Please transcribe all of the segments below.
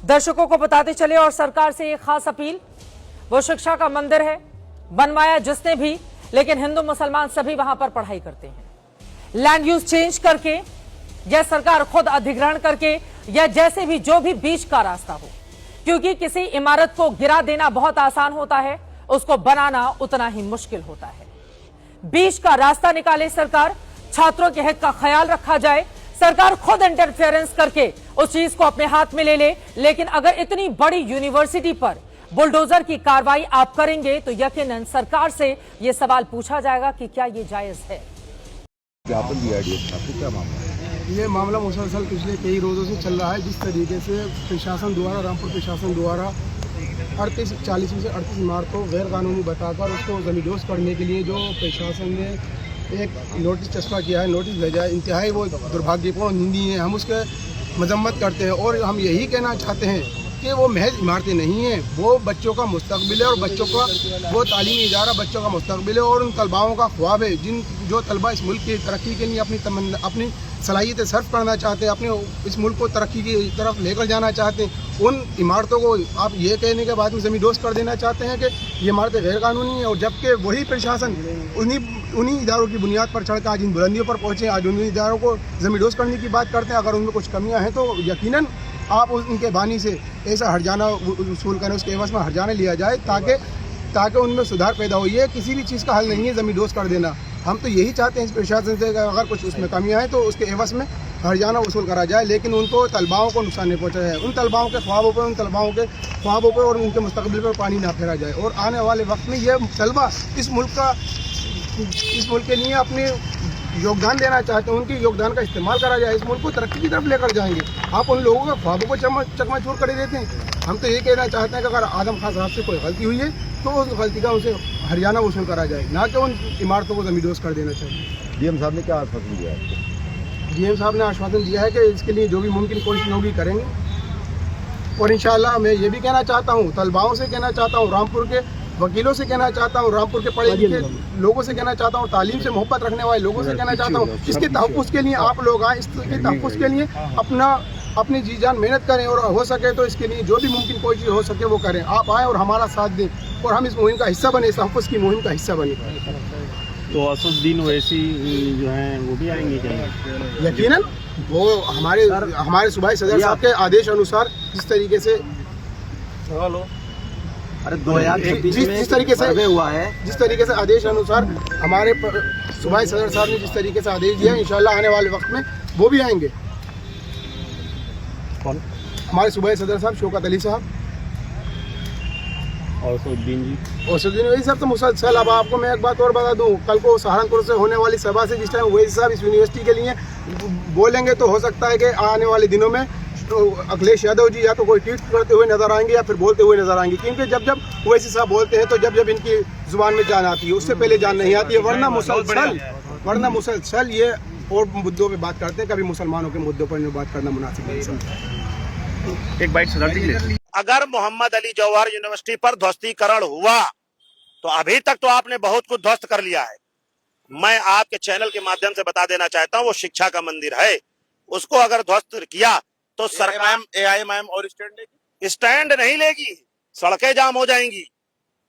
दर्शकों को बताते चले और सरकार से एक खास अपील, वो शिक्षा का मंदिर है, बनवाया जिसने भी, लेकिन हिंदू मुसलमान सभी वहां पर पढ़ाई करते हैं। लैंड यूज चेंज करके या सरकार खुद अधिग्रहण करके या जैसे भी जो भी बीच का रास्ता हो, क्योंकि किसी इमारत को गिरा देना बहुत आसान होता है, उसको बनाना उतना ही मुश्किल होता है। बीच का रास्ता निकाले सरकार, छात्रों के हित का ख्याल रखा जाए, सरकार खुद इंटरफेरेंस करके उस चीज को अपने हाथ में ले ले। लेकिन अगर इतनी बड़ी यूनिवर्सिटी पर बुलडोजर की कार्रवाई आप करेंगे तो यकीनन सरकार से यह सवाल पूछा जाएगा कि क्या यह जायज है। ज्ञापन दिया आपको, क्या मामला है? ये मामला मुसलसल पिछले कई रोज़ों से चल रहा है। जिस तरीके से प्रशासन द्वारा, रामपुर प्रशासन द्वारा 40 में से 38 इमारतों गैर कानूनी बताकर उसको जमींदोज करने के लिए जो प्रशासन ने एक नोटिस चस्पा किया है, नोटिस भेजा है, इंतहाई वो दुर्भाग्यपूर्ण निंदनीय है। हम उसके मजम्मत करते हैं और हम यही कहना चाहते हैं कि वो महज इमारतें नहीं हैं, वो बच्चों का मुस्तकबिल है और बच्चों का वो तालीमी इदारा बच्चों का मुस्तकबिल है और उन तलबाओं का ख्वाब है जो तलबा इस मुल्क की तरक्की के लिए अपनी सलाहियतें सर्फ करना चाहते हैं, अपने इस मुल्क को तरक्की की तरफ लेकर जाना चाहते हैं। उन इमारतों को आप ये कहने के बाद में ज़मींदोज़ कर देना चाहते हैं कि ये इमारतें गैर कानूनी हैं, और जबकि वही प्रशासन उन्हीं इदारों की बुनियाद पर चढ़कर आज इन बुलंदियों पर पहुँचे, आज उन्हीं इदारों को ज़मींदोज़ करने की बात करते हैं। अगर उनमें कुछ कमियाँ हैं तो यकीनन आप उनके बानी से ऐसा हर्जाना वसूल करें, उसके एवज में हर्जाना लिया जाए ताकि उनमें सुधार पैदा हो। ये किसी भी चीज़ का हल नहीं है ज़मींदोज़ कर देना। हम तो यही चाहते हैं इस प्रशासन से कि अगर कुछ उसमें कमियां हैं तो उसके एवज में हर्जाना वसूल करा जाए, लेकिन उनको तलबाओं को नुकसान नहीं पहुंचा जाए। उन तलबाओं के ख्वाबों पर और उनके मुस्तकबिल पर पानी ना फेरा जाए। और आने वाले वक्त में ये तलबा इस मुल्क के लिए अपने योगदान देना चाहते हैं, उनके योगदान का इस्तेमाल करा जाए, इस मुल्क को तरक्की की तरफ लेकर जाएंगे। आप उन लोगों के ख्वाबों को चकमाचूर कर देते हैं। हम तो ये कहना चाहते हैं कि अगर आजम खान साहब से कोई गलती हुई है तो उस गलती का उनसे हरियाणा वसूल करा जाए, ना कि उन इमारतों को ज़मींदोज़ कर देना चाहिए। डीएम साहब ने क्या आश्वासन दिया है? डीएम साहब ने आश्वासन दिया है कि इसके लिए जो भी मुमकिन कोशिश होगी करेंगे। और इंशाअल्लाह मैं ये भी कहना चाहता हूँ, तलबाओं से कहना चाहता हूँ, रामपुर के वकीलों से कहना चाहता हूँ, रामपुर के पढ़े लिखे लोगों से कहना चाहता हूँ, तालीम से मोहब्बत रखने वाले लोगों से कहना चाहता हूँ, इसके तहफ़्फ़ुज़ के लिए आप लोग आएँ, इसके तहफ़्फ़ुज़ के लिए अपनी जी जान मेहनत करें और हो सके तो इसके लिए जो भी मुमकिन कोई चीज़ हो सके वो करें। आप आएँ और हमारा साथ दें और हम इस मुहिम का हिस्सा बने, इस तहफ़्फ़ुज़ की मुहिम का हिस्सा बने। तो असुद्दीन ओवैसी जो हैं वो भी आएंगे क्या? यकीनन वो हमारे सूबाई सदर साहब के आदेश अनुसार जिस तरीके से जिस तरीके से आदेश अनुसार हमारे सूबाई सदर साहब ने जिस तरीके से आदेश दिया, इंशाल्लाह आने वाले वक्त में वो भी आएंगे। कौन? हमारे सूबाई सदर साहब शौकत अली साहब और असुद्दीन वही सब तो मुसलसल। अब आपको मैं एक बात और बता दूं, कल को सहारनपुर से होने वाली सभा से जिस टाइम वही साहब इस यूनिवर्सिटी के लिए बोलेंगे तो हो सकता है कि आने वाले दिनों में तो अखिलेश यादव जी या तो कोई ट्वीट करते हुए नजर आएंगे या फिर बोलते हुए नजर आएंगे, क्योंकि जब वैसे साहब बोलते हैं तो जब इनकी जुबान में जान आती है, उससे पहले जान नहीं आती है। वरना मुसलसल ये और मुद्दों पे बात करते हैं, कभी मुसलमानों के मुद्दों पर बात करना मुनासिब नहीं। एक बाइट सुना। अगर मोहम्मद अली जौहर यूनिवर्सिटी पर ध्वस्तीकरण हुआ तो अभी तक तो आपने बहुत कुछ ध्वस्त कर लिया है। मैं आपके चैनल के माध्यम से बता देना चाहता हूँ, वो शिक्षा का मंदिर है, उसको अगर ध्वस्त किया तो सरकार एआईएमआईएम और स्टैंड नहीं लेगी, सड़कें जाम हो जाएंगी।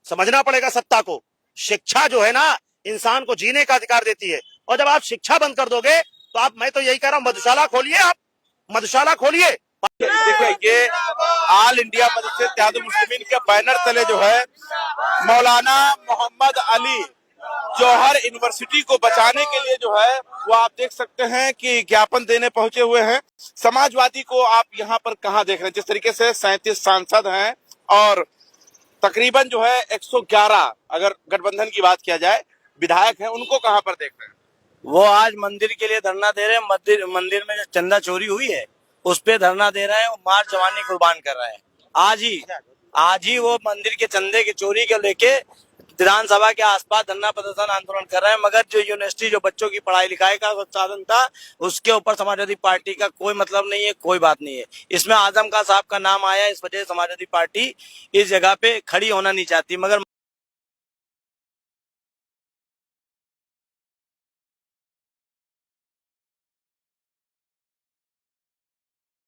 समझना पड़ेगा सत्ता को। शिक्षा जो है ना, इंसान को जीने का अधिकार देती है, और जब आप शिक्षा बंद कर दोगे तो मैं तो यही कह रहा हूँ, मधुशाला खोलिए, आप मधुशाला खोलिए। देखिए, ये ऑल इंडिया मजलिस इत्तेहादुल मुस्लिमीन के बैनर तले जो है मौलाना मोहम्मद अली जौहर यूनिवर्सिटी को बचाने के लिए जो है वो आप देख सकते हैं कि ज्ञापन देने पहुंचे हुए हैं। समाजवादी को आप यहाँ पर कहाँ देख रहे हैं? जिस तरीके से 37 सांसद हैं और तकरीबन जो है 111 अगर गठबंधन की बात किया जाए विधायक हैं, उनको कहाँ पर देख रहे हैं? वो आज मंदिर के लिए धरना दे रहे हैं। मंदिर में जो चंदा चोरी हुई है उस पे धरना दे रहे हैं, मार जवानी कुर्बान कर रहे हैं। आज ही वो मंदिर के चंदे की चोरी के लेके विधानसभा के आसपास धरना प्रदर्शन आंदोलन कर रहे हैं। मगर जो यूनिवर्सिटी जो बच्चों की पढ़ाई लिखाई का साधन था, उसके ऊपर समाजवादी पार्टी का कोई मतलब नहीं है, कोई बात नहीं है। इसमें आजम खान साहब का नाम आया, इस वजह से समाजवादी पार्टी इस जगह पे खड़ी होना नहीं चाहती। मगर